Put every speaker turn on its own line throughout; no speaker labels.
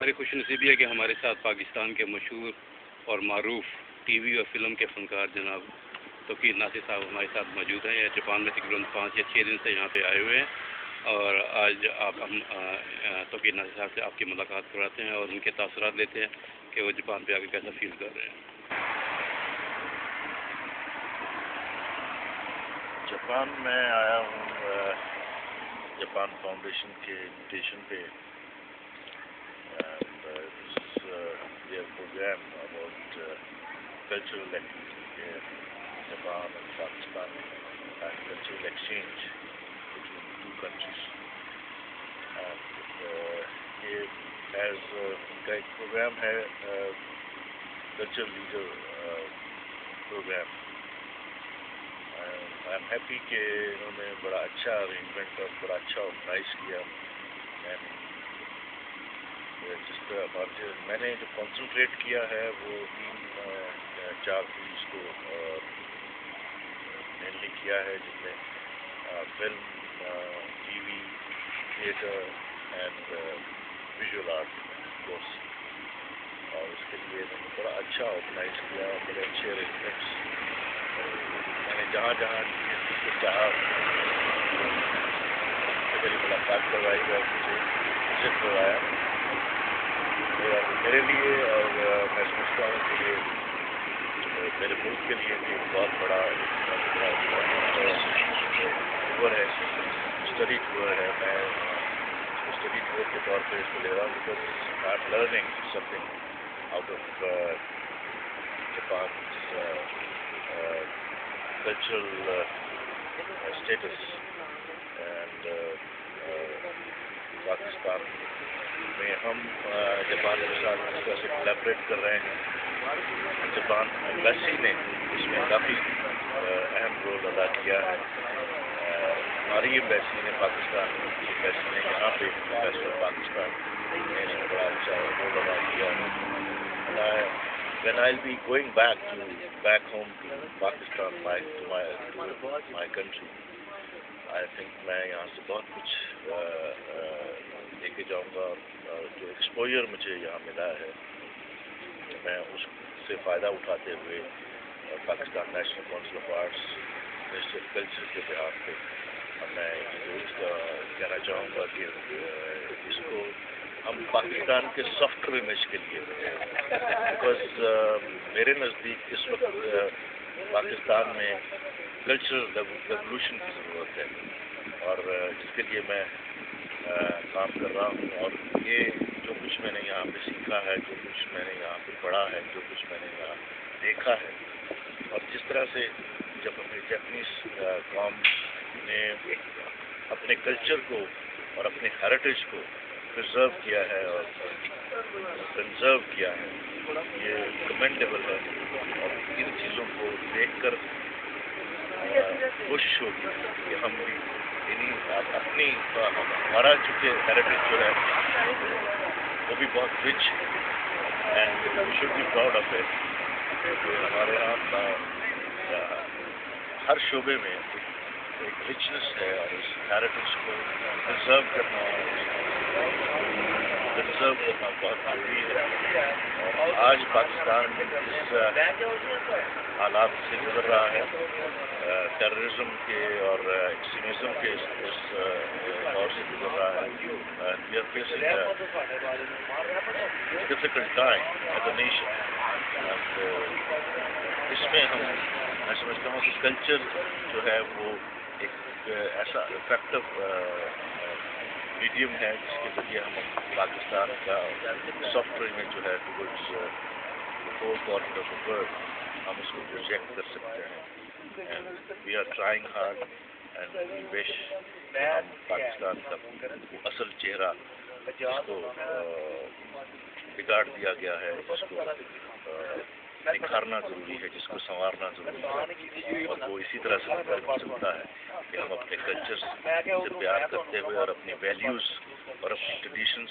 ہماری خوش نصیبی ہے کہ ہمارے ساتھ پاکستان کے مشہور اور معروف ٹی وی اور فلم کے فنکار جناب توقیر ناصر صاحب ہمارے ساتھ موجود ہیں. جاپان میں تقریباً 5 یا 6 دن سے یہاں پہ آئے ہوئے ہیں اور آج ہم توقیر ناصر صاحب سے آپ کی ملاقات کراتے ہیں اور ان کے تاثرات لیتے ہیں کہ وہ جاپان پہ آ کے کیسا فیل کر رہے ہیں.
جاپان میں آیا ہوں جاپان فاؤنڈیشن کے انویٹیشن پہ. their program about cultural activity in Japan and Pakistan and cultural exchange between the two countries. And as کا ایک program ہے cultural leader program. I'm happy کہ انہوں نے بڑا اچھا arrangement اور بڑا اچھا آرگنائز کیا. جس طرح میں نے جو کنسنٹریٹ کیا ہے وہ 3-4 فیلڈس کو مینلی کیا ہے جن میں film, T V, theatre and visual art course. اور اس کے لیے میں نے بڑا اچھا آرگنائز کیا, بڑے اچھے ارینجمنٹس. میں نے جہاں جہاں چیز کو چاہا میری ملاقات کروائی اور مجھے وزٹ کروایا. میرے لیے اور میں سمجھتا ہوں کہ یہ میرے ملک کے لیے بھی بہت بڑا ٹور ہے, اسٹڈی ٹور ہے. میں اسٹڈی ٹور کے طور پہ اس کو لے رہا ہوں because I am learning something out of Japan cultural status. And Pakistan میں ہم جاپان کے ساتھ اس طرح سے کولیبریٹ کر رہے ہیں. جاپان ایمبیسی نے اس میں کافی اہم رول ادا کیا ہے. ہماری ایمبیسی نے پاکستان کی ایمبیسی نے یہاں پہ ایمبیسڈر پاکستان نے اس میں بڑا اچھا رول ادا کیا ہے. When I'll be going back home to Pakistan, my country, I think میں یہاں سے بہت کچھ لے کے جاؤں گا. جو ایکسپوجر مجھے یہاں ملا ہے میں اس سے فائدہ اٹھاتے ہوئے Pakistan national council of arts ministry of culture کے بہاف پہ میں ضرور کہنا چاہوں گا کہ اس کو ہم پاکستان کے سافٹ ویئر امیج کے لیے بیکاز میرے نزدیک اس وقت پاکستان میں کلچرل ریولیوشن کی ضرورت ہے اور جس کے لیے میں کام کر رہا ہوں. اور یہ جو کچھ میں نے یہاں پہ سیکھا ہے, جو کچھ میں نے یہاں پہ پڑھا ہے, جو کچھ میں نے یہاں دیکھا ہے, اور جس طرح سے جب اپنی جاپنیز قوم نے اپنے کلچر کو اور اپنے ہیریٹیج کو پرزرو کیا ہے اور کنزرو کیا ہے, یہ کمنڈیبل ہے. اور ان چیزوں کو دیکھ کر کوشش ہوگی کہ ہم بھی اپنی ہمارا چونکہ ہیریٹیج جو ہے وہ بھی بہت رچ ہے and we should be proud of it. ہمارے یہاں ہر شعبے میں ایک رچنس ہے اور اس ہیریٹیج کو کنزرو کرنا بہت ضروری ہے. اور آج پاکستان اس حالات سے گزر رہا ہے, ٹیررزم کے اور ایکسٹریمزم کے اس دور سے گزر رہا ہے. We are facing difficult time as a nation. اس میں میں سمجھتا ہوں کہ کلچر جو ہے وہ ایک ایسا افیکٹو میڈیم ہے جس کے ذریعے ہم پاکستان کا سافٹ ویئر میں جو ہے towards four corner of the world ہم اس کو پروجیکٹ کر سکتے ہیں. And we are trying hard and we wish ہم پاکستان کا اصل چہرہ جس کو بگاڑ دیا گیا ہے, جس کو نکھارنا ضروری ہے, جس کو سنوارنا ضروری ہے, اور وہ اسی طرح سے بن سکتا ہے کہ ہم اپنے کلچر سے پیار کرتے ہوئے اور اپنی ویلیوز اور اپنی traditions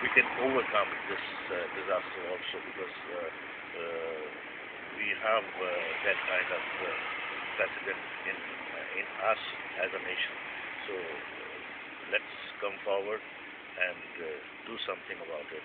we can overcome this disaster also, because we have that kind of precedent in us as a nation. So let's come forward and do something about it.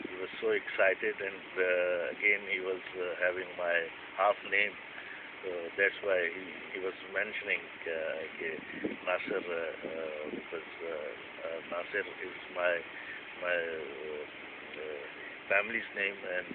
he was so excited, and again he was having my half name, so that's why he was mentioning Nasir, because Nasir is my family's name, and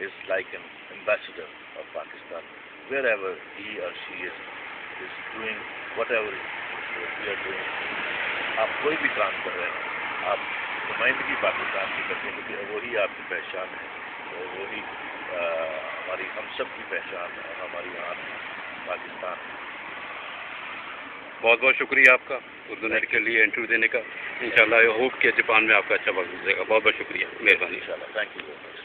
is like an ambassador of Pakistan. Wherever he or she is doing whatever we are doing. آپ کوئی بھی کام کر رہے ہیں, آپ نمائندگی پاکستان کی کرتے ہیں, کیونکہ وہی آپ کی پہچان ہے, اور وہی ہماری ہم سب کی پہچان ہے, اور ہماری آن پاکستان ہے.
بہت بہت شکریہ آپ کا اردو نیٹ کے لیے انٹرویو دینے کا. انشاءاللہ ہوپ کہ جاپان میں آپ کا اچھا وقت گزرے گا. بہت بہت شکریہ, مہربانی.
انشاءاللہ. Thank you very much.